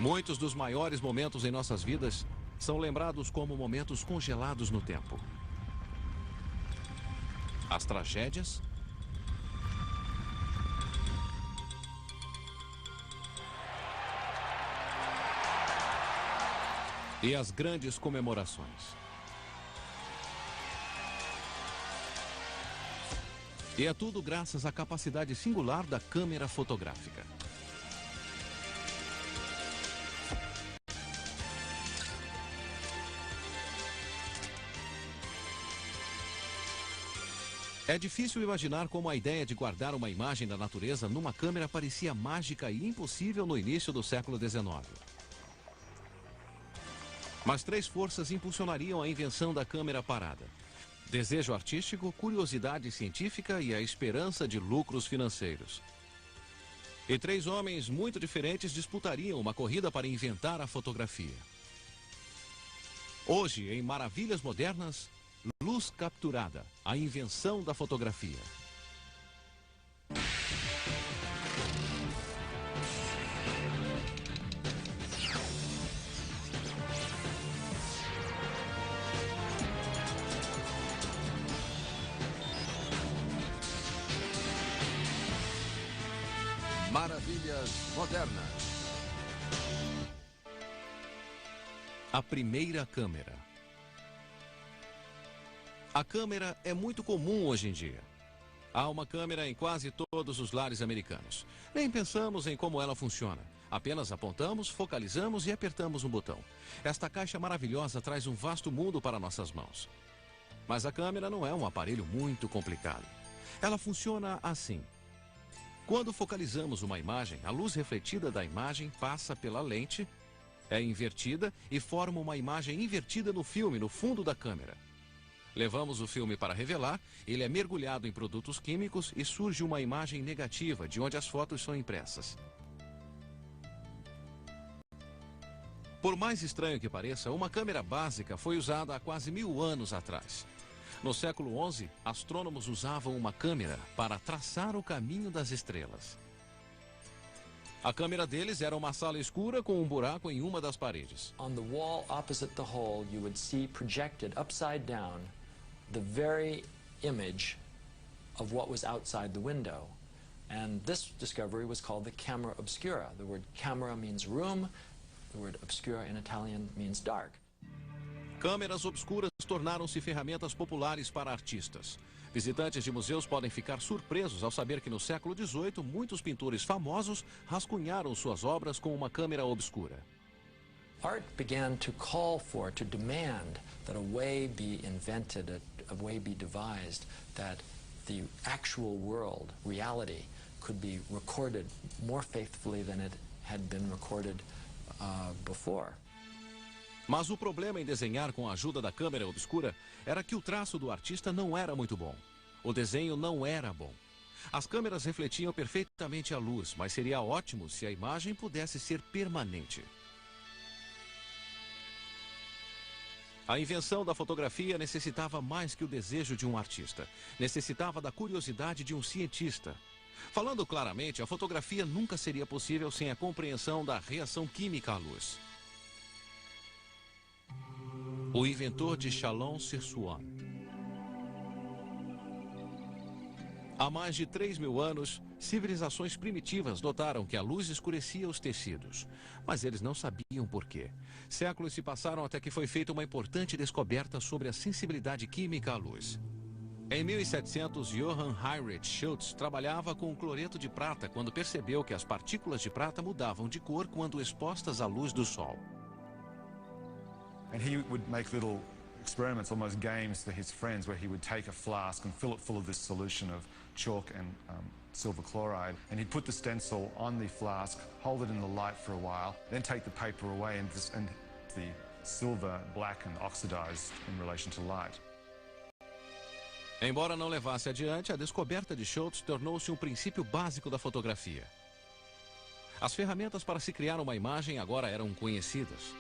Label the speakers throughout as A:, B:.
A: Muitos dos maiores momentos em nossas vidas são lembrados como momentos congelados no tempo. As tragédias e as grandes comemorações. E é tudo graças à capacidade singular da câmera fotográfica. É difícil imaginar como a ideia de guardar uma imagem da natureza numa câmera parecia mágica e impossível no início do século XIX. Mas três forças impulsionariam a invenção da câmera parada: desejo artístico, curiosidade científica e a esperança de lucros financeiros. E três homens muito diferentes disputariam uma corrida para inventar a fotografia. Hoje, em Maravilhas Modernas, luz capturada, a invenção da fotografia.
B: Maravilhas Modernas.
A: A primeira câmera. A câmera é muito comum hoje em dia. Há uma câmera em quase todos os lares americanos. Nem pensamos em como ela funciona. Apenas apontamos, focalizamos e apertamos um botão. Esta caixa maravilhosa traz um vasto mundo para nossas mãos. Mas a câmera não é um aparelho muito complicado. Ela funciona assim. Quando focalizamos uma imagem, a luz refletida da imagem passa pela lente, é invertida e forma uma imagem invertida no filme, no fundo da câmera. Levamos o filme para revelar, ele é mergulhado em produtos químicos e surge uma imagem negativa, de onde as fotos são impressas. Por mais estranho que pareça, uma câmera básica foi usada há quase 1000 anos atrás. No século XI, astrônomos usavam uma câmera para traçar o caminho das estrelas. A câmera deles era uma sala escura com um buraco em uma das paredes.
C: On the wall opposite the hole, you would see projected upside down the very image of what was outside the window. And this discovery was called the camera obscura. The word camera means room. The word obscura in Italian means dark.
A: Câmeras obscuras tornaram-se ferramentas populares para artistas. Visitantes de museus podem ficar surpresos ao saber que no século XVIII, muitos pintores famosos rascunharam suas obras com uma câmera obscura.
C: Art began to call for, to demand that a way be invented, a way be devised, that the actual world, reality, could be recorded more faithfully than it had been recorded before.
A: Mas o problema em desenhar com a ajuda da câmera obscura era que o traço do artista não era muito bom. O desenho não era bom. As câmeras refletiam perfeitamente a luz, mas seria ótimo se a imagem pudesse ser permanente. A invenção da fotografia necessitava mais que o desejo de um artista. Necessitava da curiosidade de um cientista. Falando claramente, a fotografia nunca seria possível sem a compreensão da reação química à luz. O inventor de Chalon-sur-Saône. Há mais de 3.000 anos, civilizações primitivas notaram que a luz escurecia os tecidos. Mas eles não sabiam por quê. Séculos se passaram até que foi feita uma importante descoberta sobre a sensibilidade química à luz. Em 1700, Johann Heinrich Schultz trabalhava com cloreto de prata quando percebeu que as partículas de prata mudavam de cor quando expostas à luz do sol.
D: And he would make little experiments, almost games for his friends, where he would take a flask and fill it full of this solution of chalk and silver chloride, and he'd put the stencil on the flask, hold it in the light for a while, then take the paper away, and the silver blackened, oxidized in relation to light.
A: Embora não levasse adiante, a descoberta de Schultz tornou-se um princípio básico da fotografia. As ferramentas para se criar uma imagem agora eram conhecidas.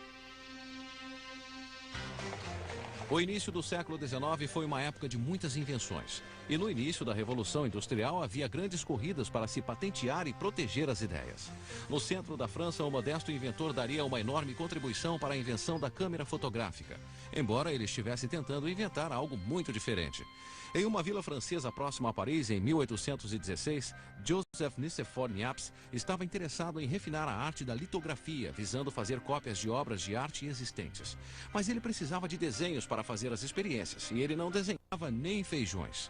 A: O início do século XIX foi uma época de muitas invenções. E no início da Revolução Industrial havia grandes corridas para se patentear e proteger as ideias. No centro da França, o modesto inventor daria uma enorme contribuição para a invenção da câmera fotográfica, embora ele estivesse tentando inventar algo muito diferente. Em uma vila francesa próxima a Paris, em 1816, Joseph Nicéphore Niepce estava interessado em refinar a arte da litografia, visando fazer cópias de obras de arte existentes. Mas ele precisava de desenhos para fazer as experiências, e ele não desenhava nem feijões.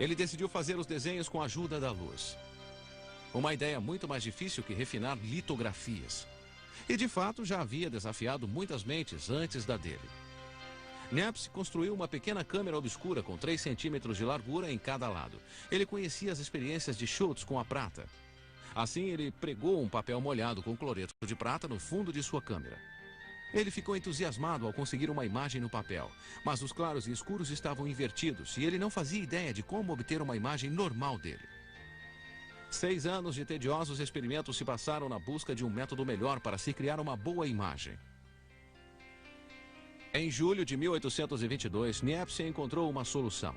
A: Ele decidiu fazer os desenhos com a ajuda da luz. Uma ideia muito mais difícil que refinar litografias. E de fato já havia desafiado muitas mentes antes da dele. Niepce construiu uma pequena câmera obscura com 3 centímetros de largura em cada lado. Ele conhecia as experiências de Schultz com a prata. Assim, ele pregou um papel molhado com cloreto de prata no fundo de sua câmera. Ele ficou entusiasmado ao conseguir uma imagem no papel, mas os claros e escuros estavam invertidos e ele não fazia ideia de como obter uma imagem normal dele. 6 anos de tediosos experimentos se passaram na busca de um método melhor para se criar uma boa imagem. Em julho de 1822, Niepce encontrou uma solução.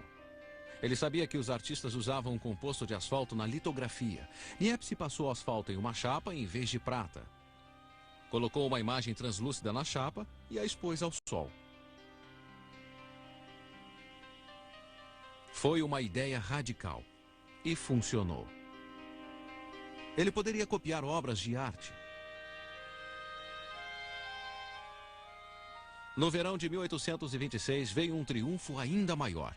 A: Ele sabia que os artistas usavam um composto de asfalto na litografia. Niepce passou asfalto em uma chapa em vez de prata. Colocou uma imagem translúcida na chapa e a expôs ao sol. Foi uma ideia radical e funcionou. Ele poderia copiar obras de arte. No verão de 1826 veio um triunfo ainda maior.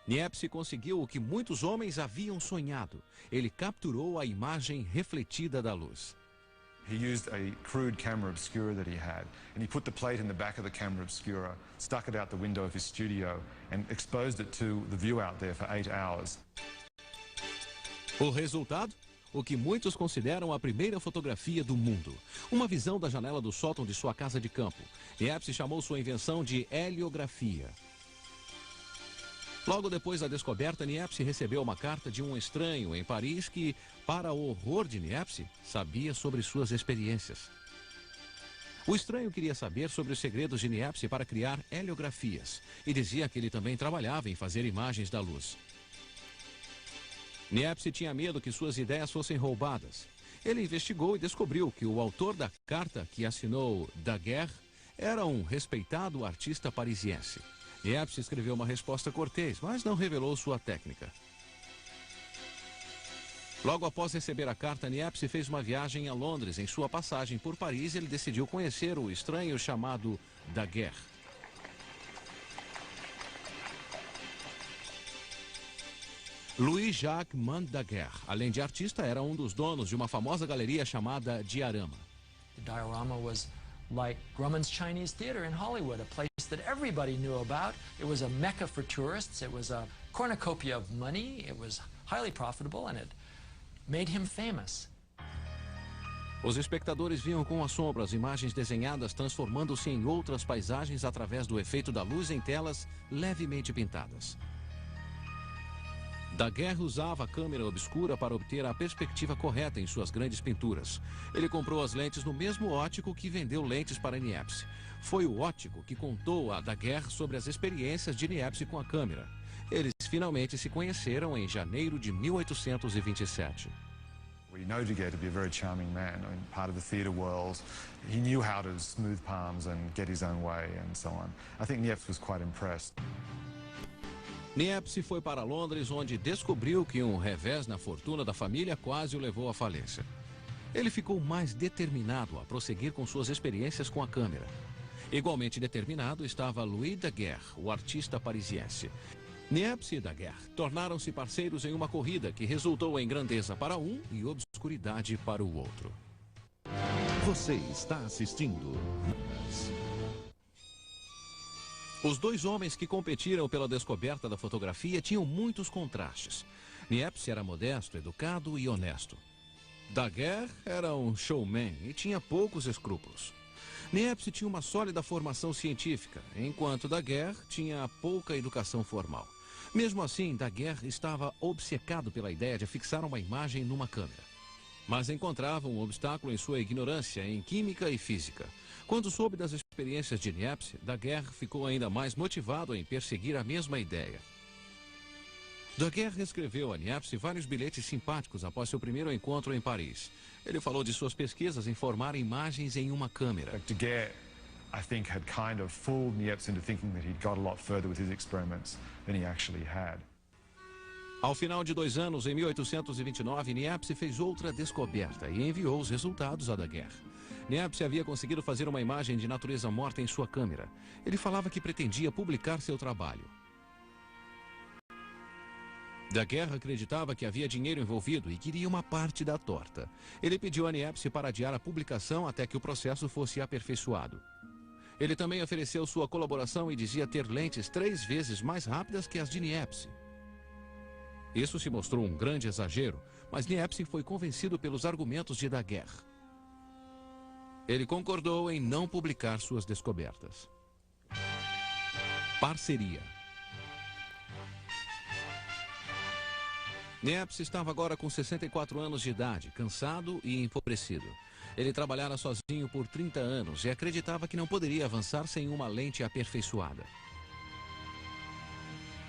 A: Niepce conseguiu o que muitos homens haviam sonhado. Ele capturou a imagem refletida da luz.
D: He used a crude camera obscura that he had, and he put the plate in the back of the camera obscura, stuck it out the window of his studio, and exposed it to the view out there for 8 hours.
A: O resultado? O que muitos consideram a primeira fotografia do mundo. Uma visão da janela do sótão de sua casa de campo. Niepce chamou sua invenção de heliografia. Logo depois da descoberta, Niepce recebeu uma carta de um estranho em Paris que, para o horror de Niepce, sabia sobre suas experiências. O estranho queria saber sobre os segredos de Niepce para criar heliografias e dizia que ele também trabalhava em fazer imagens da luz. Niepce tinha medo que suas ideias fossem roubadas. Ele investigou e descobriu que o autor da carta que assinou Daguerre era um respeitado artista parisiense. Niepce escreveu uma resposta cortês, mas não revelou sua técnica. Logo após receber a carta, Niepce fez uma viagem a Londres. Em sua passagem por Paris, ele decidiu conhecer o estranho chamado Daguerre. Louis-Jacques Daguerre, além de artista, era um dos donos de uma famosa galeria chamada Diorama.
C: The diorama was like Grauman's Chinese Theater in Hollywood, a place that everybody knew about. It was a mecca for tourists. It was a cornucopia of money. It was highly profitable and it made him famous.
A: Os espectadores viam com assombro as imagens desenhadas transformando-se em outras paisagens através do efeito da luz em telas levemente pintadas. Daguerre usava a câmera obscura para obter a perspectiva correta em suas grandes pinturas. Ele comprou as lentes no mesmo óptico que vendeu lentes para Niepce. Foi o óptico que contou a Daguerre sobre as experiências de Niepce com a câmera. Eles finalmente se conheceram em janeiro de 1827.
D: We know Daguerre to be a very charming man. I mean, part of the theatre world. He knew how to smooth palms and get his own way and so on. I think Niepce was quite impressed.
A: Niepce foi para Londres, onde descobriu que um revés na fortuna da família quase o levou à falência. Ele ficou mais determinado a prosseguir com suas experiências com a câmera. Igualmente determinado estava Louis Daguerre, o artista parisiense. Niepce e Daguerre tornaram-se parceiros em uma corrida que resultou em grandeza para um e obscuridade para o outro.
E: Você está assistindo
A: Os dois homens que competiram pela descoberta da fotografia tinham muitos contrastes. Niepce era modesto, educado e honesto. Daguerre era um showman e tinha poucos escrúpulos. Niepce tinha uma sólida formação científica, enquanto Daguerre tinha pouca educação formal. Mesmo assim, Daguerre estava obcecado pela ideia de fixar uma imagem numa câmera. mas encontrava um obstáculo em sua ignorância em química e física. Quando soube das experiências de Niepce, Daguerre ficou ainda mais motivado em perseguir a mesma ideia. Daguerre escreveu a Niepce vários bilhetes simpáticos após seu primeiro encontro em Paris. Ele falou de suas pesquisas em formar imagens em uma câmera.
D: Daguerre, I think, had kind of fooled Niepce into thinking that he'd got a lot further with his experiments than he actually had.
A: Ao final de 2 anos, em 1829, Niepce fez outra descoberta e enviou os resultados a Daguerre. Niepce havia conseguido fazer uma imagem de natureza morta em sua câmera. Ele falava que pretendia publicar seu trabalho. Daguerre acreditava que havia dinheiro envolvido e queria uma parte da torta. Ele pediu a Niepce para adiar a publicação até que o processo fosse aperfeiçoado. Ele também ofereceu sua colaboração e dizia ter lentes 3 vezes mais rápidas que as de Niepce. Isso se mostrou um grande exagero, mas Niepce foi convencido pelos argumentos de Daguerre. Ele concordou em não publicar suas descobertas. Parceria. Niepce estava agora com 64 anos de idade, cansado e empobrecido. Ele trabalhara sozinho por 30 anos e acreditava que não poderia avançar sem uma lente aperfeiçoada.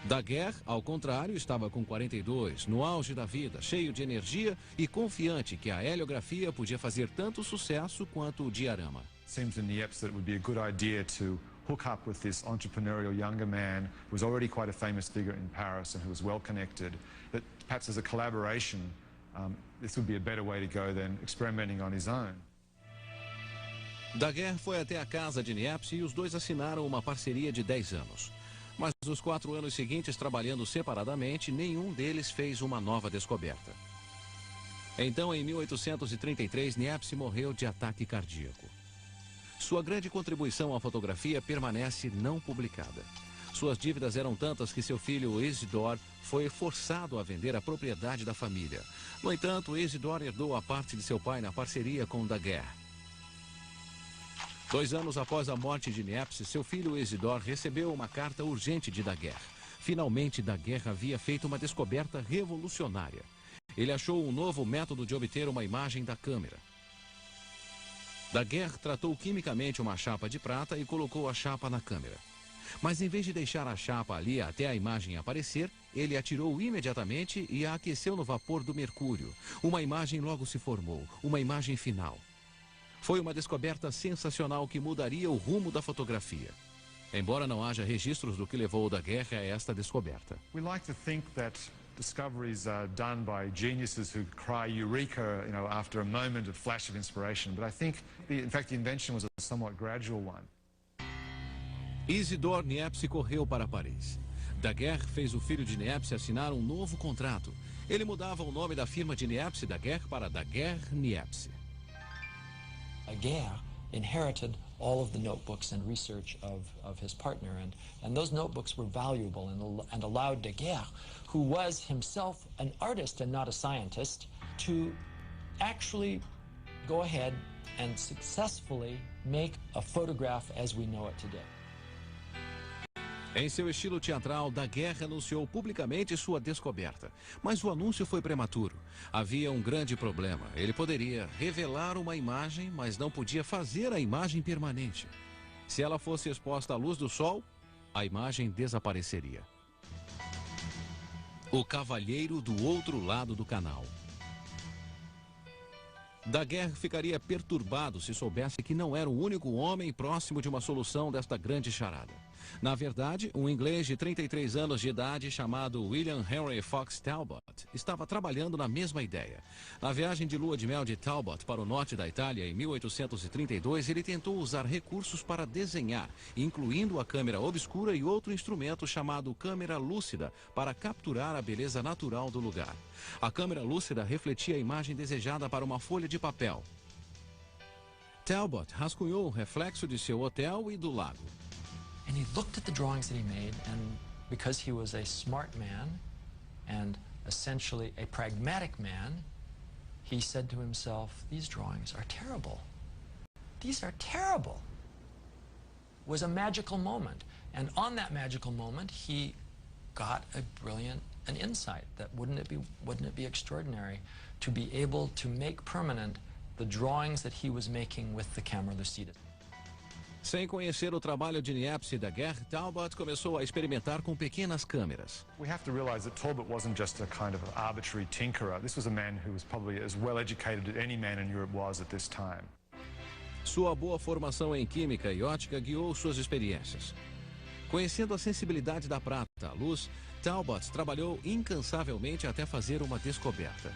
A: Daguerre, ao contrário, estava com 42, no auge da vida, cheio de energia e confiante que a heliografia podia fazer tanto sucesso quanto o diorama.
D: Seemed to Niepce that it would be a good idea to hook up with this entrepreneurial younger man who was already quite a famous figure in Paris and who was well connected, that perhaps as a collaboration, this would be a better way to go than experimenting on his own.
A: Daguerre foi até a casa de Niepce e os dois assinaram uma parceria de 10 anos. Mas nos 4 anos seguintes, trabalhando separadamente, nenhum deles fez uma nova descoberta. Então, em 1833, Niepce morreu de ataque cardíaco. Sua grande contribuição à fotografia permanece não publicada. Suas dívidas eram tantas que seu filho Isidore foi forçado a vender a propriedade da família. No entanto, Isidore herdou a parte de seu pai na parceria com Daguerre. 2 anos após a morte de Niepce, seu filho Isidore recebeu uma carta urgente de Daguerre. Finalmente, Daguerre havia feito uma descoberta revolucionária. Ele achou um novo método de obter uma imagem da câmera. Daguerre tratou quimicamente uma chapa de prata e colocou a chapa na câmera. Mas em vez de deixar a chapa ali até a imagem aparecer, ele atirou imediatamente e a aqueceu no vapor do mercúrio. Uma imagem logo se formou, uma imagem final. Foi uma descoberta sensacional que mudaria o rumo da fotografia. Embora não haja registros do que levou Daguerre a esta descoberta.
D: We like to think that discoveries are done by geniuses who cry eureka, after a moment of flash of inspiration. But I think, in fact, the invention was a somewhat gradual one.
A: Isidore Niepce correu para Paris. Daguerre fez o filho de Niepce assinar um novo contrato. Ele mudava o nome da firma de Niepce Daguerre para Daguerre-Niepce.
C: Daguerre inherited all of the notebooks and research of his partner, and those notebooks were valuable and allowed Daguerre, who was himself an artist and not a scientist, to actually go ahead and successfully make a photograph as we know it today.
A: Em seu estilo teatral, Daguerre anunciou publicamente sua descoberta. Mas o anúncio foi prematuro. Havia um grande problema. Ele poderia revelar uma imagem, mas não podia fazer a imagem permanente. Se ela fosse exposta à luz do sol, a imagem desapareceria. O cavalheiro do outro lado do canal. Daguerre ficaria perturbado se soubesse que não era o único homem próximo de uma solução desta grande charada. Na verdade, um inglês de 33 anos de idade chamado William Henry Fox Talbot estava trabalhando na mesma ideia. Na viagem de lua de mel de Talbot para o norte da Itália em 1832, ele tentou usar recursos para desenhar, incluindo a câmera obscura e outro instrumento chamado câmera lúcida para capturar a beleza natural do lugar. A câmera lúcida refletia a imagem desejada para uma folha de papel. Talbot rascunhou o reflexo de seu hotel e do lago.
C: And he looked at the drawings that he made, and because he was a smart man and essentially a pragmatic man, he said to himself, these drawings are terrible. These are terrible. It was a magical moment. And on that magical moment, he got an insight that wouldn't it be extraordinary to be able to make permanent the drawings that he was making with the camera lucida.
A: Sem conhecer o trabalho de Niepce e Daguerre, Talbot começou a experimentar com pequenas câmeras.
D: We have to realize that Talbot wasn't just a kind of arbitrary tinkerer. This was a man who was probably as well educated as any man in Europe was at this time.
A: Sua boa formação em química e ótica guiou suas experiências. Conhecendo a sensibilidade da prata à luz, Talbot trabalhou incansavelmente até fazer uma descoberta.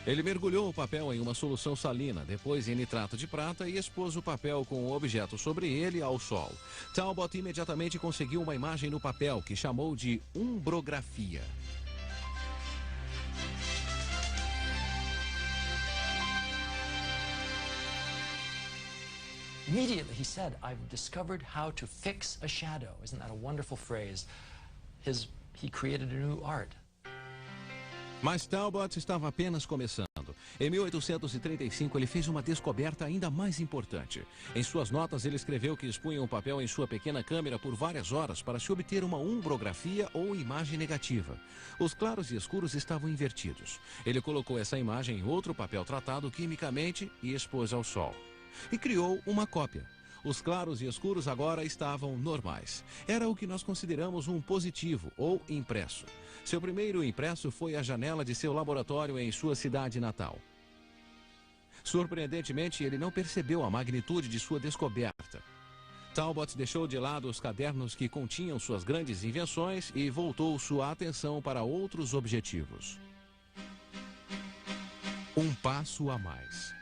A: Ele mergulhou o papel em uma solução salina, depois em nitrato de prata e expôs o papel com o objeto sobre ele ao sol. Talbot imediatamente conseguiu uma imagem no papel que chamou de umbrografia.
C: Immediately he said, "I've discovered how to fix a shadow." Isn't that a wonderful phrase? He created a new art.
A: Mas Talbot estava apenas começando. Em 1835, ele fez uma descoberta ainda mais importante. Em suas notas, ele escreveu que expunha um papel em sua pequena câmera por várias horas para se obter uma umbrografia ou imagem negativa. Os claros e escuros estavam invertidos. Ele colocou essa imagem em outro papel tratado quimicamente e expôs ao sol. E criou uma cópia. Os claros e escuros agora estavam normais. Era o que nós consideramos um positivo ou impresso. Seu primeiro impresso foi a janela de seu laboratório em sua cidade natal. Surpreendentemente, ele não percebeu a magnitude de sua descoberta. Talbot deixou de lado os cadernos que continham suas grandes invenções e voltou sua atenção para outros objetivos. Um passo a mais.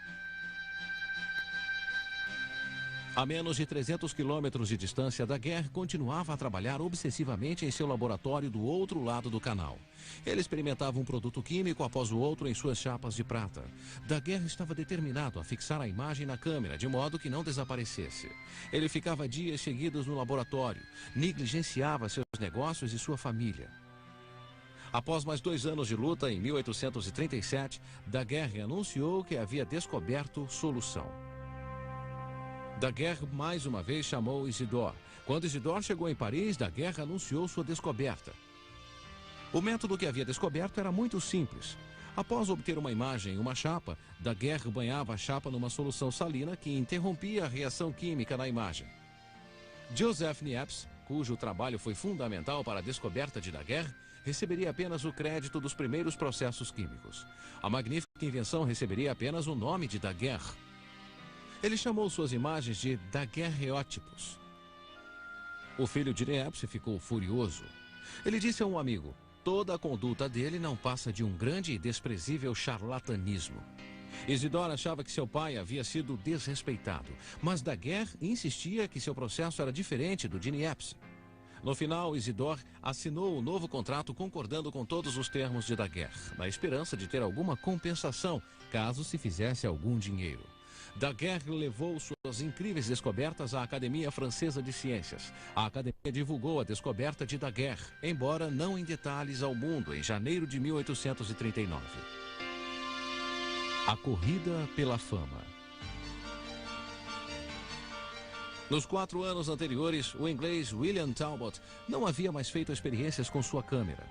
A: A menos de 300 quilômetros de distância, Daguerre continuava a trabalhar obsessivamente em seu laboratório do outro lado do canal. Ele experimentava um produto químico após o outro em suas chapas de prata. Daguerre estava determinado a fixar a imagem na câmera, de modo que não desaparecesse. Ele ficava dias seguidos no laboratório, negligenciava seus negócios e sua família. Após mais 2 anos de luta, em 1837, Daguerre anunciou que havia descoberto solução. Daguerre mais uma vez chamou Isidore. Quando Isidore chegou em Paris, Daguerre anunciou sua descoberta. O método que havia descoberto era muito simples. Após obter uma imagem em uma chapa, Daguerre banhava a chapa numa solução salina que interrompia a reação química na imagem. Joseph Niepce, cujo trabalho foi fundamental para a descoberta de Daguerre, receberia apenas o crédito dos primeiros processos químicos. A magnífica invenção receberia apenas o nome de Daguerre. Ele chamou suas imagens de daguerreótipos. O filho de Niepce ficou furioso. Ele disse a um amigo: toda a conduta dele não passa de um grande e desprezível charlatanismo. Isidore achava que seu pai havia sido desrespeitado, mas Daguerre insistia que seu processo era diferente do de Niepce. No final, Isidore assinou um novo contrato concordando com todos os termos de Daguerre, na esperança de ter alguma compensação, caso se fizesse algum dinheiro. Daguerre levou suas incríveis descobertas à Academia Francesa de Ciências. A academia divulgou a descoberta de Daguerre, embora não em detalhes ao mundo, em janeiro de 1839. A corrida pela fama. Nos 4 anos anteriores, o inglês William Talbot não havia mais feito experiências com sua câmera.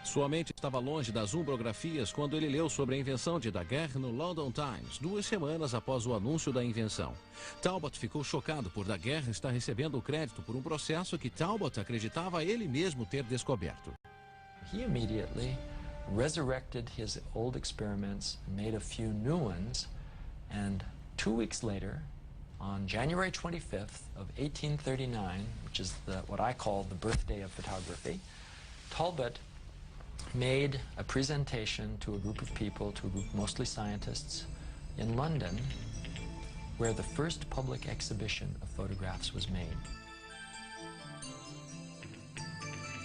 A: Sua mente estava longe das umbrografias quando ele leu sobre a invenção de Daguerre no London Times, 2 semanas após o anúncio da invenção. Talbot ficou chocado por Daguerre estar recebendo o crédito por um processo que Talbot acreditava ele mesmo ter descoberto.
C: He immediately resurrected his old experiments, made a few new ones, and 2 weeks later, on January 25th of 1839, which is what I call the birthday of photography, Talbot made a presentation to a group of people, to a group mostly scientists, in London, where the first public exhibition of photographs was made.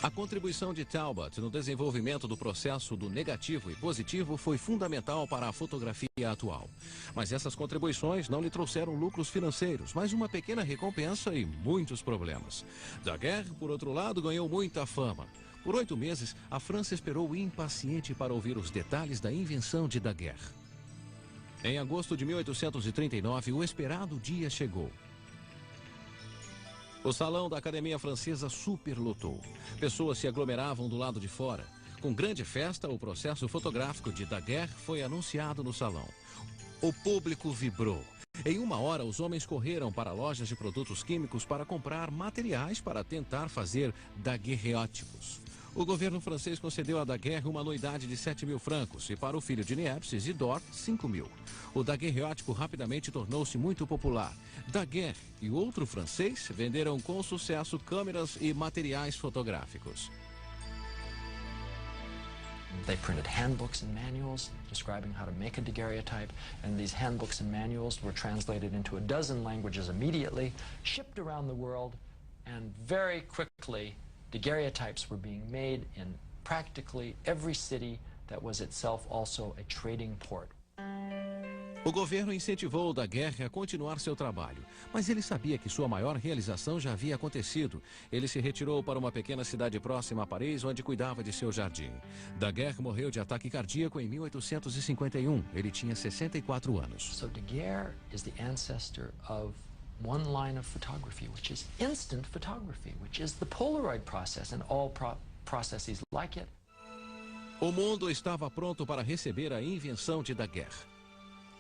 A: A contribuição de Talbot no desenvolvimento do processo do negativo e positivo foi fundamental para a fotografia atual. Mas essas contribuições não lhe trouxeram lucros financeiros, mas uma pequena recompensa e muitos problemas. Daguerre, por outro lado, ganhou muita fama. Por 8 meses, a França esperou impaciente para ouvir os detalhes da invenção de Daguerre. Em agosto de 1839, o esperado dia chegou. O salão da Academia Francesa superlotou. Pessoas se aglomeravam do lado de fora. Com grande festa, o processo fotográfico de Daguerre foi anunciado no salão. O público vibrou. Em 1 hora, os homens correram para lojas de produtos químicos para comprar materiais para tentar fazer daguerreótipos. O governo francês concedeu a Daguerre uma anuidade de 7.000 francos e para o filho de Niepce, Isidore, 5.000. O daguerreótipo rapidamente tornou-se muito popular. Daguerre e outro francês venderam com sucesso câmeras e materiais fotográficos.
C: They printed handbooks and manuals describing how to make a daguerreotype, and these handbooks and manuals were translated into a dozen languages immediately, shipped around the world, and very quickly daguerreotypes were being made in practically every city that was itself also a trading port.
A: O governo incentivou o Daguerre a continuar seu trabalho, mas ele sabia que sua maior realização já havia acontecido. Ele se retirou para uma pequena cidade próxima a Paris, onde cuidava de seu jardim. Daguerre morreu de ataque cardíaco em 1851. Ele tinha 64 anos.
C: So Daguerre is the ancestor of one line of photography, which is instant photography, which is the Polaroid process and all processes like it.
A: O mundo estava pronto para receber a invenção de Daguerre.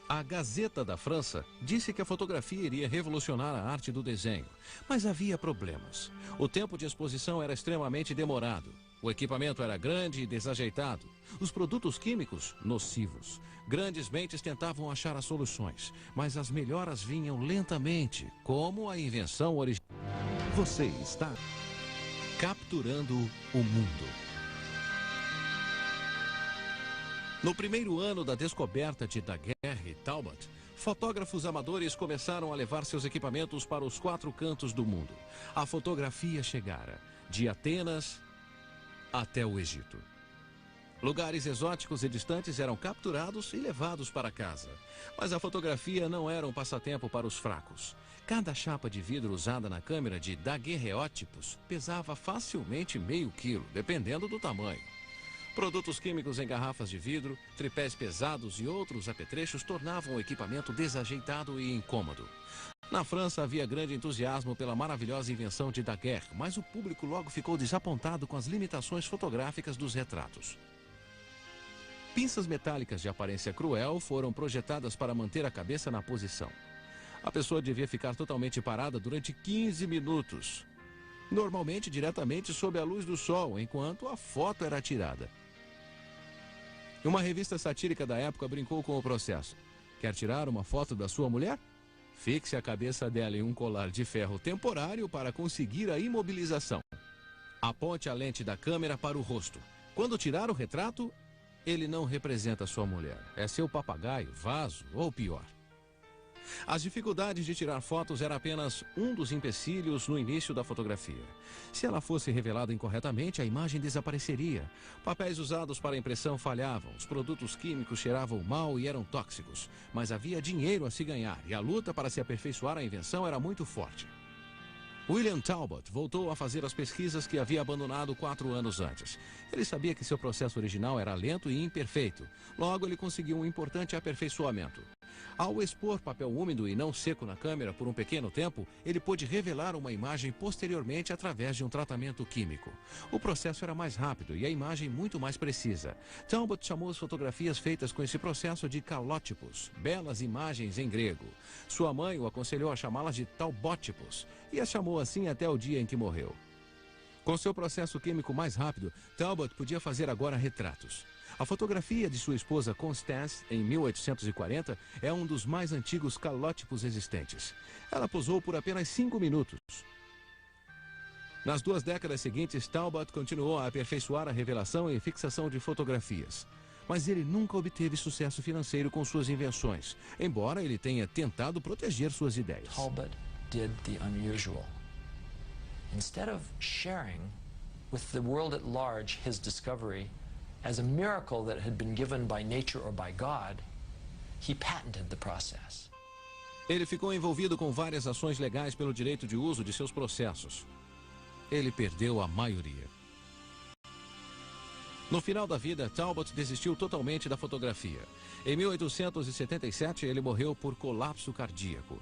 A: A Gazeta da França disse que a fotografia iria revolucionar a arte do desenho, mas havia problemas. O tempo de exposição era extremamente demorado, o equipamento era grande e desajeitado, os produtos químicos nocivos. Grandes mentes tentavam achar as soluções, mas as melhoras vinham lentamente, como a invenção original.
E: Você está
A: Capturando o mundo. No primeiro ano da descoberta de Daguerre e Talbot, fotógrafos amadores começaram a levar seus equipamentos para os 4 cantos do mundo. A fotografia chegara, de Atenas até o Egito. Lugares exóticos e distantes eram capturados e levados para casa. Mas a fotografia não era um passatempo para os fracos. Cada chapa de vidro usada na câmera de daguerreótipos pesava facilmente meio quilo, dependendo do tamanho. Produtos químicos em garrafas de vidro, tripés pesados e outros apetrechos tornavam o equipamento desajeitado e incômodo. Na França havia grande entusiasmo pela maravilhosa invenção de Daguerre, mas o público logo ficou desapontado com as limitações fotográficas dos retratos. Pinças metálicas de aparência cruel foram projetadas para manter a cabeça na posição. A pessoa devia ficar totalmente parada durante 15 minutos, normalmente diretamente sob a luz do sol, enquanto a foto era tirada. Uma revista satírica da época brincou com o processo. Quer tirar uma foto da sua mulher? Fixe a cabeça dela em um colar de ferro temporário para conseguir a imobilização. Aponte a lente da câmera para o rosto. Quando tirar o retrato, ele não representa sua mulher. É seu papagaio, vaso ou pior. As dificuldades de tirar fotos era apenas um dos empecilhos no início da fotografia. Se ela fosse revelada incorretamente, a imagem desapareceria. Papéis usados para impressão falhavam, os produtos químicos cheiravam mal e eram tóxicos. Mas havia dinheiro a se ganhar e a luta para se aperfeiçoar a invenção era muito forte. William Talbot voltou a fazer as pesquisas que havia abandonado 4 anos antes. Ele sabia que seu processo original era lento e imperfeito. Logo, ele conseguiu um importante aperfeiçoamento. Ao expor papel úmido e não seco na câmera por um pequeno tempo, ele pôde revelar uma imagem posteriormente através de um tratamento químico. O processo era mais rápido e a imagem muito mais precisa. Talbot chamou as fotografias feitas com esse processo de kalótipos, belas imagens em grego. Sua mãe o aconselhou a chamá-las de talbótipos e as chamou assim até o dia em que morreu. Com seu processo químico mais rápido, Talbot podia fazer agora retratos. A fotografia de sua esposa Constance, em 1840, é um dos mais antigos calótipos existentes. Ela posou por apenas 5 minutos. Nas 2 décadas seguintes, Talbot continuou a aperfeiçoar a revelação e fixação de fotografias. Mas ele nunca obteve sucesso financeiro com suas invenções, embora ele tenha tentado proteger suas ideias.
C: Talbot did the unusual. Instead of sharing with the world at large his discovery as a miracle that had been given by nature or by God, he patented the process.
A: Ele ficou envolvido com várias ações legais pelo direito de uso de seus processos. Ele perdeu a maioria. No final da vida, Talbot desistiu totalmente da fotografia. Em 1877, ele morreu por colapso cardíaco.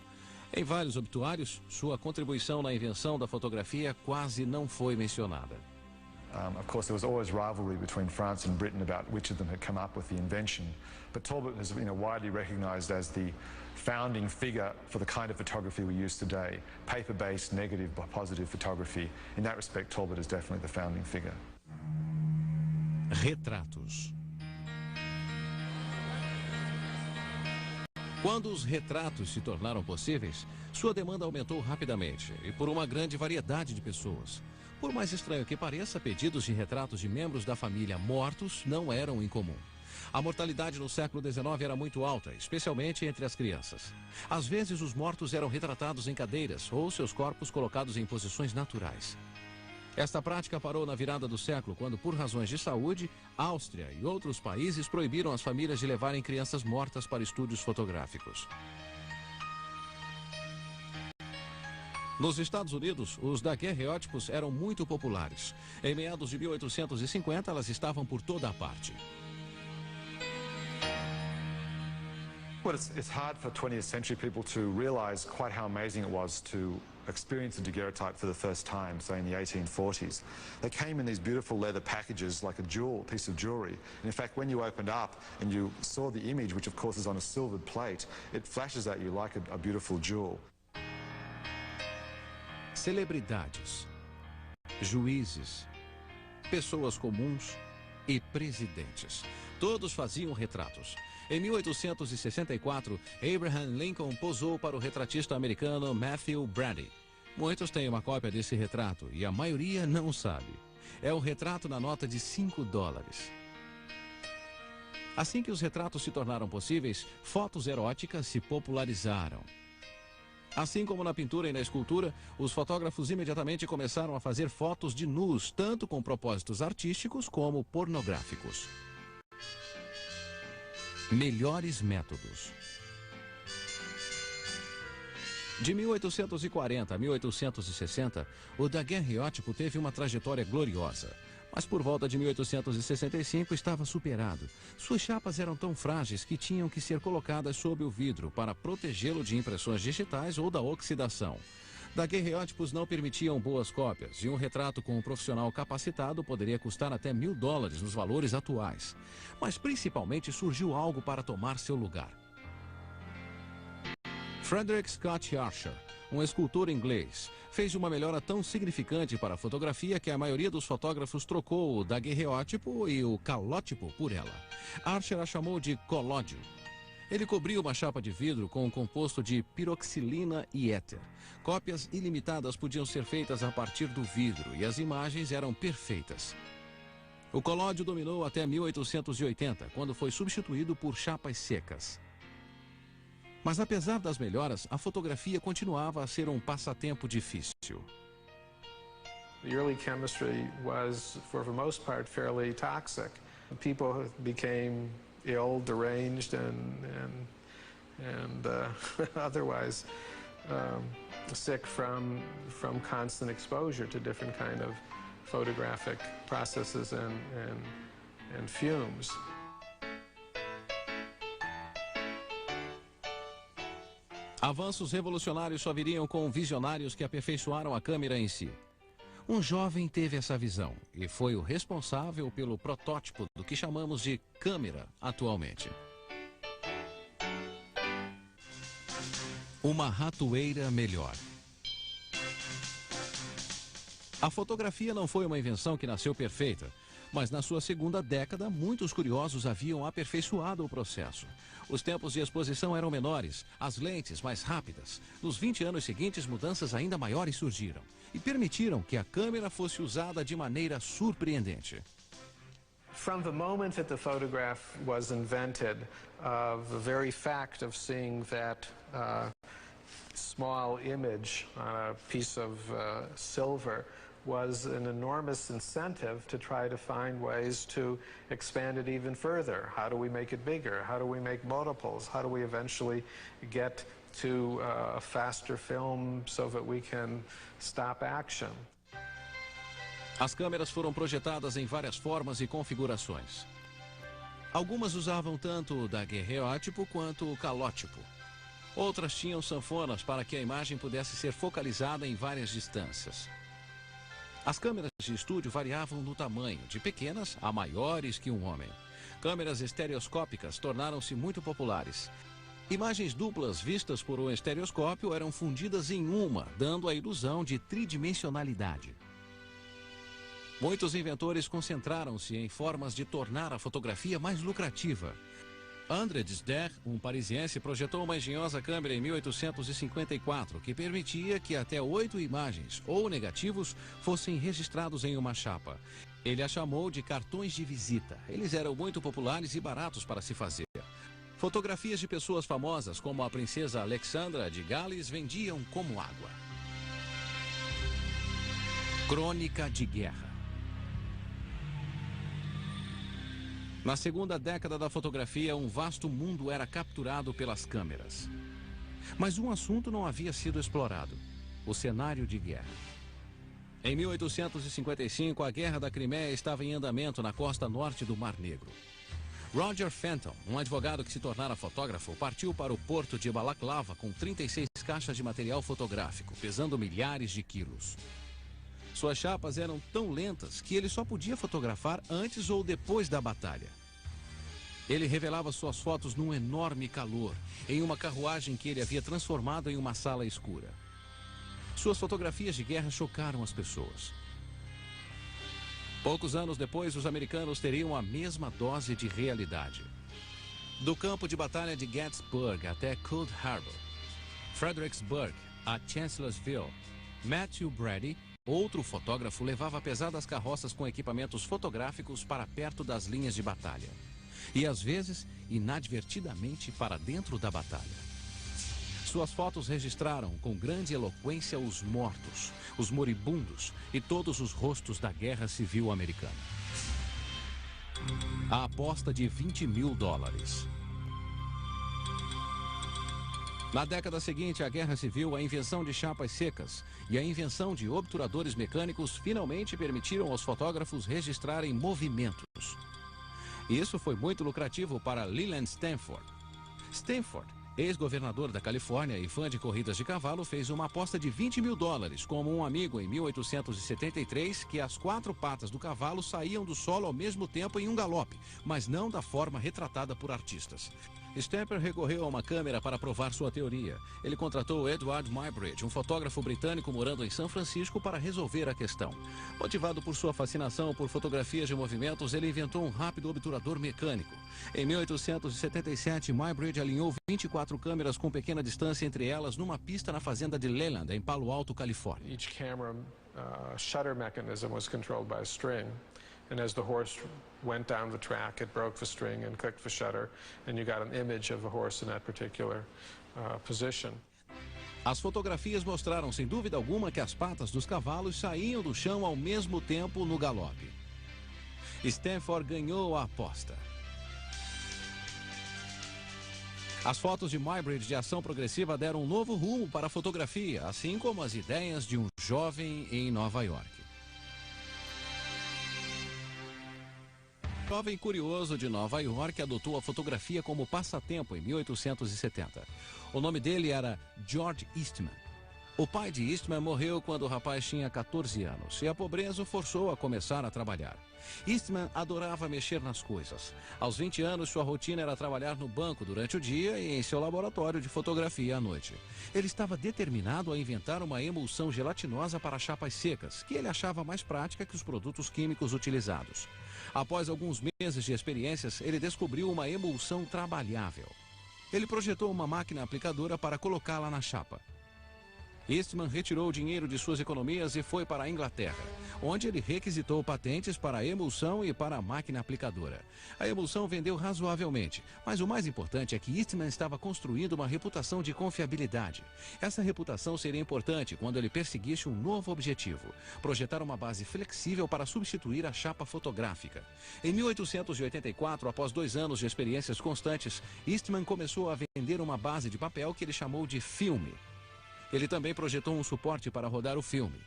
A: Em vários obituários, sua contribuição na invenção da fotografia quase não foi mencionada.
D: Of course, there was always rivalry between France and Britain about which of them had come up with the invention. But Talbot is widely recognized as the founding figure for the kind of photography we use today, paper-based, negative, positive photography. In that respect, Talbot is definitely the founding figure.
A: Retratos. Quando os retratos se tornaram possíveis, sua demanda aumentou rapidamente e por uma grande variedade de pessoas. Por mais estranho que pareça, pedidos de retratos de membros da família mortos não eram incomum. A mortalidade no século XIX era muito alta, especialmente entre as crianças. Às vezes, os mortos eram retratados em cadeiras ou seus corpos colocados em posições naturais. Esta prática parou na virada do século, quando, por razões de saúde, Áustria e outros países proibiram as famílias de levarem crianças mortas para estúdios fotográficos. Nos Estados Unidos, os daguerreótipos eram muito populares. Em meados de 1850, elas estavam por toda a parte.
D: Well, it's hard for 20th century people to realize quite how amazing it was to experience a daguerreotype for the first time, say in the 1840s. They came in these beautiful leather packages like a piece of jewelry. And in fact, when you opened up and you saw the image, which of course is on a silvered plate, it flashes at you like a beautiful jewel.
A: Celebridades, juízes, pessoas comuns e presidentes. Todos faziam retratos. Em 1864, Abraham Lincoln posou para o retratista americano Matthew Brady. Muitos têm uma cópia desse retrato e a maioria não sabe. É o retrato na nota de $5. Assim que os retratos se tornaram possíveis, fotos eróticas se popularizaram. Assim como na pintura e na escultura, os fotógrafos imediatamente começaram a fazer fotos de nus, tanto com propósitos artísticos como pornográficos. Melhores métodos. De 1840 a 1860, o daguerreótipo teve uma trajetória gloriosa. Mas por volta de 1865 estava superado. Suas chapas eram tão frágeis que tinham que ser colocadas sob o vidro para protegê-lo de impressões digitais ou da oxidação. Daguerreótipos não permitiam boas cópias e um retrato com um profissional capacitado poderia custar até $1000 nos valores atuais. Mas principalmente surgiu algo para tomar seu lugar. Frederick Scott Archer, um escultor inglês, fez uma melhora tão significante para a fotografia que a maioria dos fotógrafos trocou o daguerreótipo e o calótipo por ela. Archer a chamou de colódio. Ele cobriu uma chapa de vidro com um composto de piroxilina e éter. Cópias ilimitadas podiam ser feitas a partir do vidro e as imagens eram perfeitas. O colódio dominou até 1880, quando foi substituído por chapas secas. Mas apesar das melhoras, a fotografia continuava a ser um passatempo difícil.
F: The early chemistry was, for the most part, fairly toxic. People became ill, deranged, and otherwise sick from constant exposure to different kind of photographic processes and fumes.
A: Avanços revolucionários só viriam com visionários que aperfeiçoaram a câmera em si. Um jovem teve essa visão e foi o responsável pelo protótipo do que chamamos de câmera atualmente. Uma ratoeira melhor. A fotografia não foi uma invenção que nasceu perfeita, mas na sua segunda década, muitos curiosos haviam aperfeiçoado o processo. Os tempos de exposição eram menores, as lentes mais rápidas. Nos 20 anos seguintes, mudanças ainda maiores surgiram e permitiram que a câmera fosse usada de maneira surpreendente.
F: From the moment that the photograph was invented, the very fact of seeing that small image on a piece of silver was an enormous incentive to try to find ways to expand it even further. How do we make it bigger? How do we make multiples? How do we eventually get to a faster film so that we can stop action?
A: As câmeras foram projetadas em várias formas e configurações. Algumas usavam tanto o daguerreótipo quanto o calótipo. Outras tinham sanfonas para que a imagem pudesse ser focalizada em várias distâncias. As câmeras de estúdio variavam no tamanho, de pequenas a maiores que um homem. Câmeras estereoscópicas tornaram-se muito populares. Imagens duplas vistas por um estereoscópio eram fundidas em uma, dando a ilusão de tridimensionalidade. Muitos inventores concentraram-se em formas de tornar a fotografia mais lucrativa. André Desder, um parisiense, projetou uma engenhosa câmera em 1854 que permitia que até 8 imagens ou negativos fossem registrados em uma chapa. Ele a chamou de cartões de visita. Eles eram muito populares e baratos para se fazer. Fotografias de pessoas famosas, como a princesa Alexandra de Gales, vendiam como água. Crônica de guerra. Na segunda década da fotografia, um vasto mundo era capturado pelas câmeras. Mas um assunto não havia sido explorado: o cenário de guerra. Em 1855, a Guerra da Crimeia estava em andamento na costa norte do Mar Negro. Roger Fenton, um advogado que se tornara fotógrafo, partiu para o porto de Balaclava com 36 caixas de material fotográfico, pesando milhares de quilos. Suas chapas eram tão lentas que ele só podia fotografar antes ou depois da batalha. Ele revelava suas fotos num enorme calor, em uma carruagem que ele havia transformado em uma sala escura. Suas fotografias de guerra chocaram as pessoas. Poucos anos depois, os americanos teriam a mesma dose de realidade. Do campo de batalha de Gettysburg até Cold Harbor, Fredericksburg a Chancellorsville, Matthew Brady, outro fotógrafo, levava pesadas carroças com equipamentos fotográficos para perto das linhas de batalha. E às vezes, inadvertidamente, para dentro da batalha. Suas fotos registraram com grande eloquência os mortos, os moribundos e todos os rostos da Guerra Civil Americana. A aposta de $20 mil. Na década seguinte à Guerra Civil, a invenção de chapas secas e a invenção de obturadores mecânicos finalmente permitiram aos fotógrafos registrarem movimentos. Isso foi muito lucrativo para Leland Stanford. Stanford, ex-governador da Califórnia e fã de corridas de cavalo, fez uma aposta de $20 mil como um amigo em 1873 que as 4 patas do cavalo saíam do solo ao mesmo tempo em um galope, mas não da forma retratada por artistas. Stamper recorreu a uma câmera para provar sua teoria. Ele contratou Edward Muybridge, um fotógrafo britânico morando em São Francisco, para resolver a questão. Motivado por sua fascinação por fotografias de movimentos, ele inventou um rápido obturador mecânico. Em 1877, Muybridge alinhou 24 câmeras com pequena distância entre elas numa pista na fazenda de Leland, em Palo Alto, Califórnia.
F: Each camera shutter mechanism was controlled by a string. And as the horse went down the track, it broke the string and clicked the shutter, and you got an image of the horse in that particular position.
A: As fotografias mostraram, sem dúvida alguma, que as patas dos cavalos saíam do chão ao mesmo tempo no galope. Stanford ganhou a aposta. As fotos de Muybridge de ação progressiva deram um novo rumo para a fotografia, assim como as ideias de um jovem em Nova York. O jovem curioso de Nova York adotou a fotografia como passatempo em 1870. O nome dele era George Eastman. O pai de Eastman morreu quando o rapaz tinha 14 anos e a pobreza o forçou a começar a trabalhar. Eastman adorava mexer nas coisas. Aos 20 anos, sua rotina era trabalhar no banco durante o dia e em seu laboratório de fotografia à noite. Ele estava determinado a inventar uma emulsão gelatinosa para chapas secas, que ele achava mais prática que os produtos químicos utilizados. Após alguns meses de experiências, ele descobriu uma emulsão trabalhável. Ele projetou uma máquina aplicadora para colocá-la na chapa. Eastman retirou o dinheiro de suas economias e foi para a Inglaterra, onde ele requisitou patentes para a emulsão e para a máquina aplicadora. A emulsão vendeu razoavelmente, mas o mais importante é que Eastman estava construindo uma reputação de confiabilidade. Essa reputação seria importante quando ele perseguisse um novo objetivo: projetar uma base flexível para substituir a chapa fotográfica. Em 1884, após 2 anos de experiências constantes, Eastman começou a vender uma base de papel que ele chamou de filme. Ele também projetou um suporte para rodar o filme.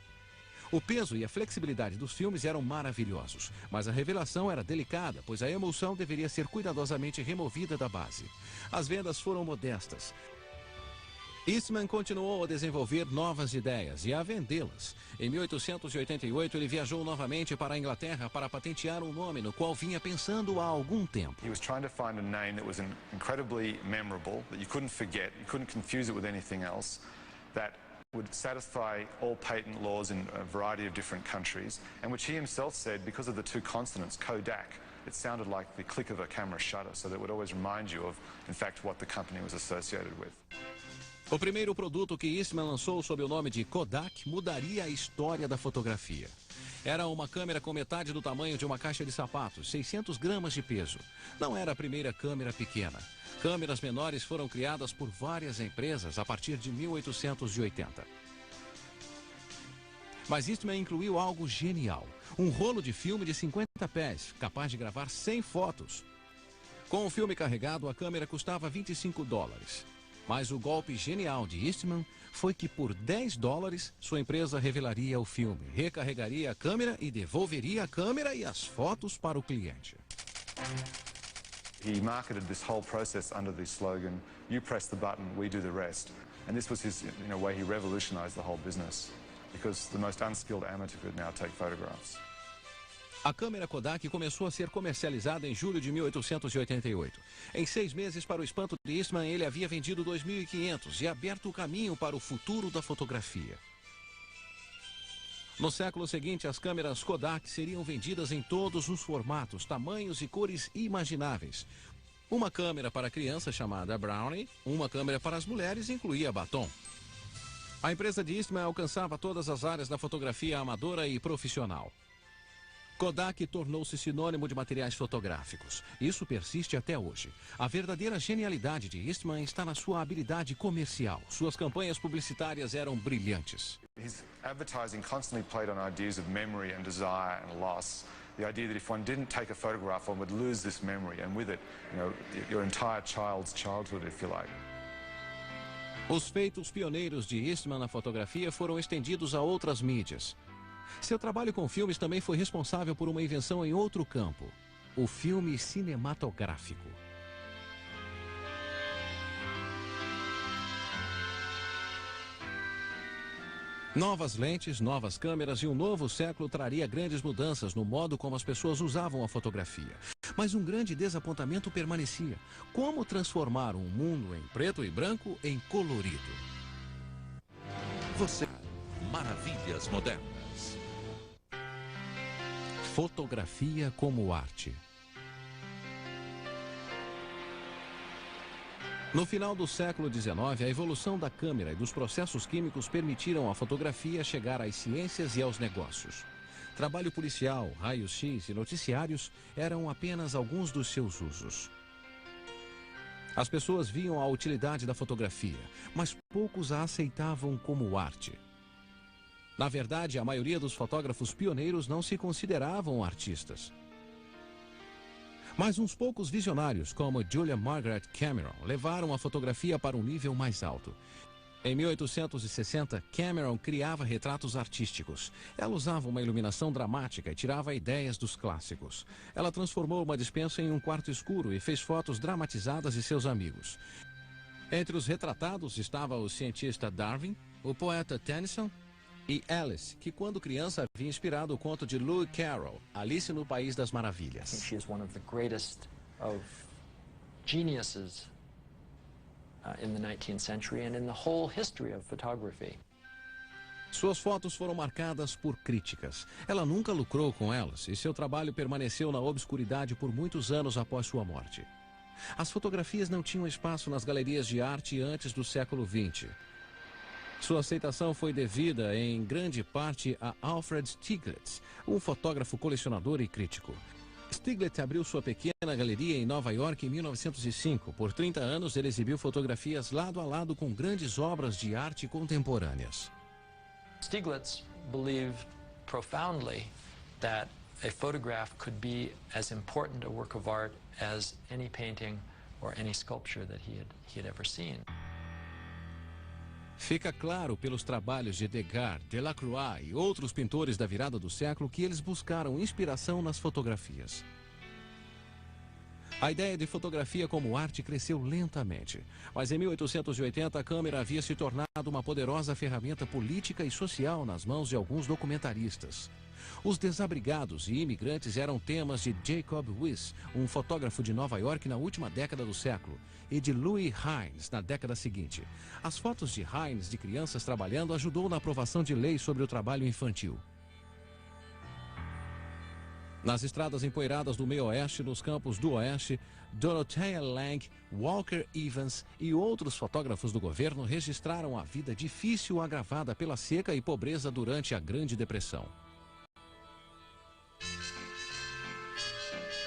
A: O peso e a flexibilidade dos filmes eram maravilhosos, mas a revelação era delicada, pois a emulsão deveria ser cuidadosamente removida da base. As vendas foram modestas. Eastman continuou a desenvolver novas ideias e a vendê-las. Em 1888, ele viajou novamente para a Inglaterra para patentear um nome no qual vinha pensando há algum tempo.
D: He was trying to find a name that was incredibly memorable, that you couldn't forget, you couldn't confuse it with anything else, that would satisfy all patent laws in a variety of different countries, and which he himself said, because of the two consonants, Kodak, it sounded like the click of a camera shutter, so that would always remind you of, in fact, what the company was associated with.
A: O primeiro produto que Eastman lançou sob o nome de Kodak mudaria a história da fotografia. Era uma câmera com metade do tamanho de uma caixa de sapatos, 600 gramas de peso. Não era a primeira câmera pequena. Câmeras menores foram criadas por várias empresas a partir de 1880. Mas Eastman incluiu algo genial. Um rolo de filme de 50 pés, capaz de gravar 100 fotos. Com o filme carregado, a câmera custava $25. Mas o golpe genial de Eastman foi que por $10 sua empresa revelaria o filme, recarregaria a câmera e devolveria a câmera e as fotos para o cliente.
D: He marketed this whole process under the slogan, "You press the button, we do the rest." And this was his, in a way, he revolutionized the whole business because the most unskilled amateur could now take photographs.
A: A câmera Kodak começou a ser comercializada em julho de 1888. Em 6 meses, para o espanto de Eastman, ele havia vendido 2.500 e aberto o caminho para o futuro da fotografia. No século seguinte, as câmeras Kodak seriam vendidas em todos os formatos, tamanhos e cores imagináveis. Uma câmera para crianças chamada Brownie, uma câmera para as mulheres incluía batom. A empresa de Eastman alcançava todas as áreas da fotografia amadora e profissional. Kodak tornou-se sinônimo de materiais fotográficos. Isso persiste até hoje. A verdadeira genialidade de Eastman está na sua habilidade comercial. Suas campanhas publicitárias eram brilhantes.
D: His advertising constantly played on ideas of memory and desire and loss. The idea that if one didn't take a photograph, one would lose this memory, and with it, your entire child's childhood, if you like.
A: Os feitos pioneiros de Eastman na fotografia foram estendidos a outras mídias. Seu trabalho com filmes também foi responsável por uma invenção em outro campo, o filme cinematográfico. Novas lentes, novas câmeras e um novo século traria grandes mudanças no modo como as pessoas usavam a fotografia. Mas um grande desapontamento permanecia. Como transformar um mundo em preto e branco em colorido?
E: Você. Maravilhas modernas.
A: Fotografia como arte. No final do século XIX, a evolução da câmera e dos processos químicos permitiram à fotografia chegar às ciências e aos negócios. Trabalho policial, raios-x e noticiários eram apenas alguns dos seus usos. As pessoas viam a utilidade da fotografia, mas poucos a aceitavam como arte. Na verdade, a maioria dos fotógrafos pioneiros não se consideravam artistas. Mas uns poucos visionários, como Julia Margaret Cameron, levaram a fotografia para um nível mais alto. Em 1860, Cameron criava retratos artísticos. Ela usava uma iluminação dramática e tirava ideias dos clássicos. Ela transformou uma despensa em um quarto escuro e fez fotos dramatizadas de seus amigos. Entre os retratados estava o cientista Darwin, o poeta Tennyson e Alice, que quando criança havia inspirado o conto de Lewis Carroll, Alice no País das Maravilhas.
C: She is one of the greatest of geniuses in the 19th century and in the whole history of photography.
A: Suas fotos foram marcadas por críticas. Ela nunca lucrou com elas e seu trabalho permaneceu na obscuridade por muitos anos após sua morte. As fotografias não tinham espaço nas galerias de arte antes do século XX. Sua aceitação foi devida, em grande parte, a Alfred Stieglitz, um fotógrafo colecionador e crítico. Stieglitz abriu sua pequena galeria em Nova York em 1905. Por 30 anos, ele exibiu fotografias lado a lado com grandes obras de arte contemporâneas.
C: Stieglitz believed profoundly that a photograph could be as important a work of art as any painting or any sculpture that he had ever seen.
A: Fica claro pelos trabalhos de Degas, Delacroix e outros pintores da virada do século que eles buscaram inspiração nas fotografias. A ideia de fotografia como arte cresceu lentamente, mas em 1880 a câmera havia se tornado uma poderosa ferramenta política e social nas mãos de alguns documentaristas. Os desabrigados e imigrantes eram temas de Jacob Wyss, um fotógrafo de Nova York na última década do século, e de Louis Hines na década seguinte. As fotos de Hines de crianças trabalhando ajudou na aprovação de leis sobre o trabalho infantil. Nas estradas empoeiradas do meio-oeste, nos campos do oeste, Dorothea Lange, Walker Evans e outros fotógrafos do governo registraram a vida difícil agravada pela seca e pobreza durante a Grande Depressão.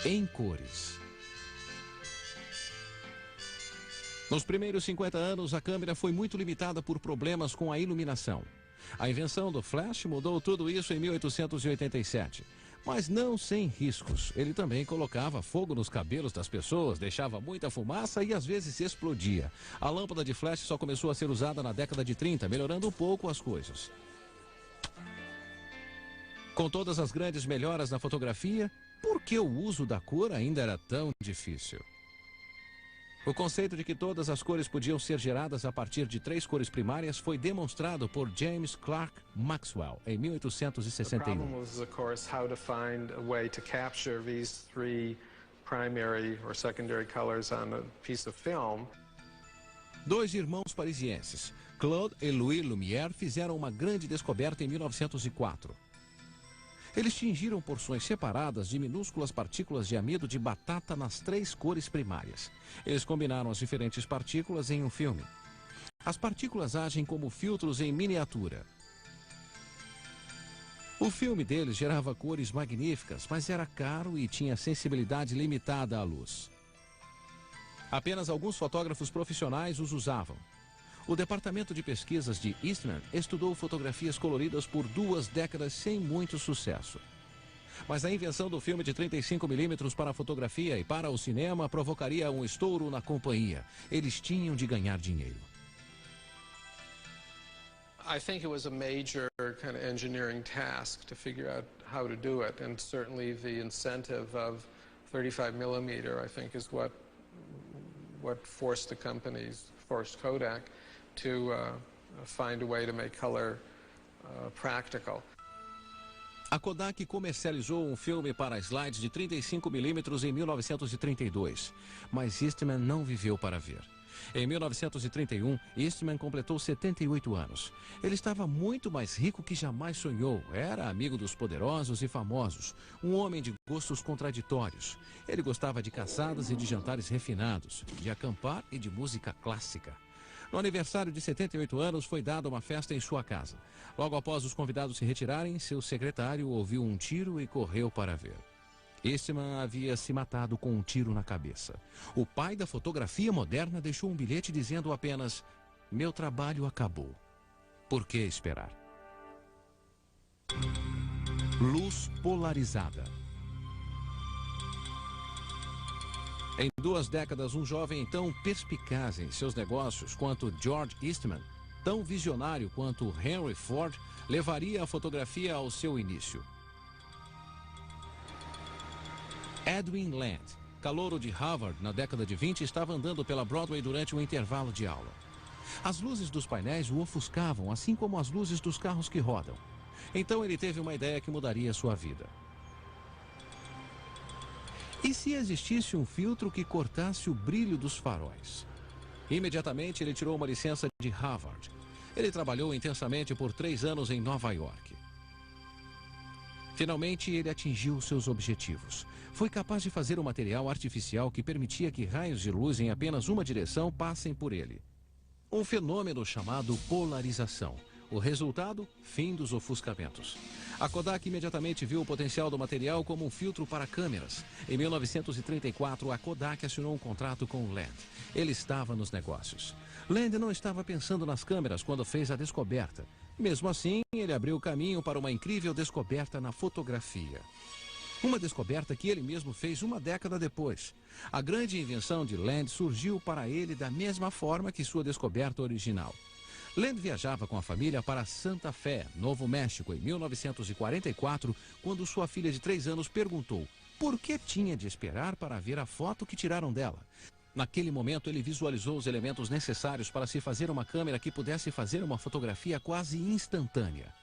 A: Em cores. Nos primeiros 50 anos, a câmera foi muito limitada por problemas com a iluminação. A invenção do flash mudou tudo isso em 1887. Mas não sem riscos. Ele também colocava fogo nos cabelos das pessoas, deixava muita fumaça e às vezes explodia. A lâmpada de flash só começou a ser usada na década de 30, melhorando um pouco as coisas. Com todas as grandes melhoras na fotografia, por que o uso da cor ainda era tão difícil? O conceito de que todas as cores podiam ser geradas a partir de 3 cores primárias foi demonstrado por James Clerk Maxwell em 1861.
F: The problem was, of course, how to find a way to capture these 3 primary or secondary colors on a piece of film.
A: 2 irmãos parisienses, Claude e Louis Lumière, fizeram uma grande descoberta em 1904. Eles tingiram porções separadas de minúsculas partículas de amido de batata nas 3 cores primárias. Eles combinaram as diferentes partículas em um filme. As partículas agem como filtros em miniatura. O filme deles gerava cores magníficas, mas era caro e tinha sensibilidade limitada à luz. Apenas alguns fotógrafos profissionais os usavam. O departamento de pesquisas de Eastman estudou fotografias coloridas por 2 décadas sem muito sucesso. Mas a invenção do filme de 35mm para a fotografia e para o cinema provocaria um estouro na companhia. Eles tinham de ganhar dinheiro.
F: I think it was a major kind of engineering task to figure out how to do it, and certainly the incentive of 35mm, I think, is what forced the companies, forced Kodak, to find a way to make color practical.
A: A Kodak comercializou um filme para slides de 35mm em 1932, mas Eastman não viveu para ver. Em 1931, Eastman completou 78 anos. Ele estava muito mais rico que jamais sonhou. Era amigo dos poderosos e famosos, um homem de gostos contraditórios. Ele gostava de caçadas e de jantares refinados, de acampar e de música clássica. No aniversário de 78 anos, foi dada uma festa em sua casa. Logo após os convidados se retirarem, seu secretário ouviu um tiro e correu para ver. Eastman havia se matado com um tiro na cabeça. O pai da fotografia moderna deixou um bilhete dizendo apenas: "Meu trabalho acabou. Por que esperar?" Luz polarizada. Em 2 décadas, um jovem tão perspicaz em seus negócios quanto George Eastman, tão visionário quanto Henry Ford, levaria a fotografia ao seu início. Edwin Land, calouro de Harvard na década de 20, estava andando pela Broadway durante um intervalo de aula. As luzes dos painéis o ofuscavam, assim como as luzes dos carros que rodam. Então ele teve uma ideia que mudaria sua vida. E se existisse um filtro que cortasse o brilho dos faróis? Imediatamente ele tirou uma licença de Harvard. Ele trabalhou intensamente por 3 anos em Nova York. Finalmente ele atingiu seus objetivos. Foi capaz de fazer um material artificial que permitia que raios de luz em apenas uma direção passem por ele. Um fenômeno chamado polarização. O resultado, fim dos ofuscamentos. A Kodak imediatamente viu o potencial do material como um filtro para câmeras. Em 1934, a Kodak assinou um contrato com Land. Ele estava nos negócios. Land não estava pensando nas câmeras quando fez a descoberta. Mesmo assim, ele abriu o caminho para uma incrível descoberta na fotografia. Uma descoberta que ele mesmo fez 1 década depois. A grande invenção de Land surgiu para ele da mesma forma que sua descoberta original. Land viajava com a família para Santa Fé, Novo México, em 1944, quando sua filha de 3 anos perguntou: Por que tinha de esperar para ver a foto que tiraram dela? Naquele momento, ele visualizou os elementos necessários para se fazer uma câmera que pudesse fazer uma fotografia quase instantânea.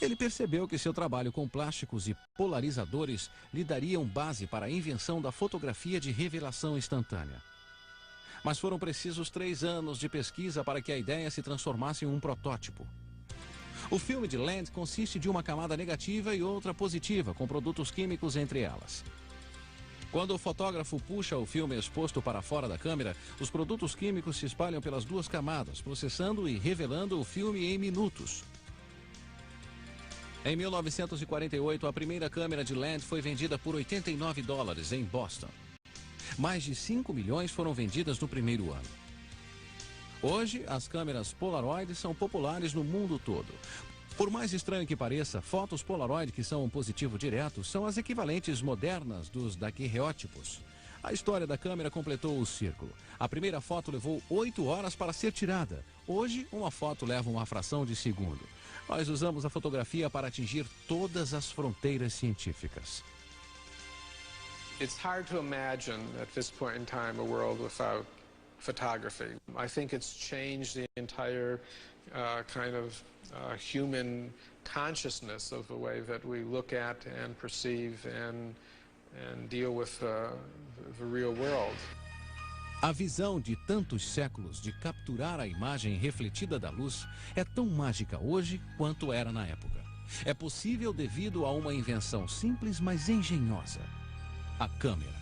A: Ele percebeu que seu trabalho com plásticos e polarizadores lhe dariam base para a invenção da fotografia de revelação instantânea. Mas foram precisos 3 anos de pesquisa para que a ideia se transformasse em um protótipo. O filme de Land consiste de uma camada negativa e outra positiva, com produtos químicos entre elas. Quando o fotógrafo puxa o filme exposto para fora da câmera, os produtos químicos se espalham pelas 2 camadas, processando e revelando o filme em minutos. Em 1948, a primeira câmera de Land foi vendida por $89 em Boston. Mais de 5 milhões foram vendidas no primeiro ano. Hoje, as câmeras Polaroid são populares no mundo todo. Por mais estranho que pareça, fotos Polaroid que são um positivo direto são as equivalentes modernas dos daguerreótipos. A história da câmera completou o círculo. A primeira foto levou 8 horas para ser tirada. Hoje, uma foto leva uma fração de segundo. Nós usamos a fotografia para atingir todas as fronteiras científicas.
F: It's hard to imagine at this point in time a world without photography. I think it's changed the entire human consciousness of the way that we look at and perceive and deal with the real world.
A: A visão de tantos séculos de capturar a imagem refletida da luz é tão mágica hoje quanto era na época. É possível devido a uma invenção simples, mas engenhosa: a câmera.